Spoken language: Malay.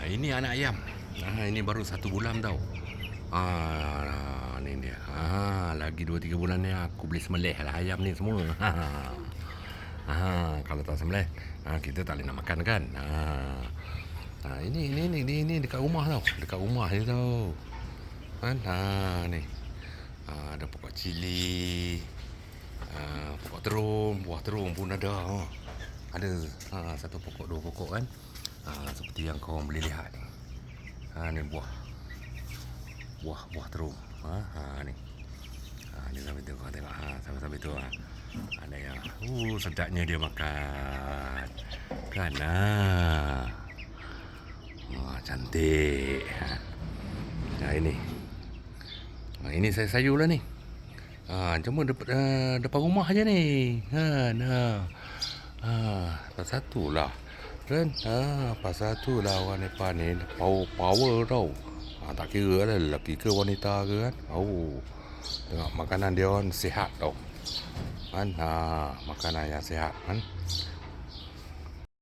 Ini anak ayam. Ini baru 1 bulan tau. Ni dia. Lagi 2-3 bulan ni aku boleh sembelih lah ayam ni semua. Kalau tak sembelih, kita tak boleh nak makan kan. Ini dekat rumah tau. Dekat rumah je tau. Kan? Ni. Ada pokok cili, pokok terung, buah terung pun ada. Ada satu pokok, 2 pokok kan. Seperti yang kau boleh lihat. Ni buah terung. Ni. Ni sampai tu kau tengok. Sampai tu. Ada yang sedapnya dia makan. Kan? Cantik. Ini saya sayur lah ni. Cuma depan rumah je ni. Pasal tu lah kan. Pasal tu lah orang Nepal ni power tau. Tak kira lah lelaki ke wanita ke kan. Tengok makanan dia orang sihat tau kan. Makanan yang sihat kan.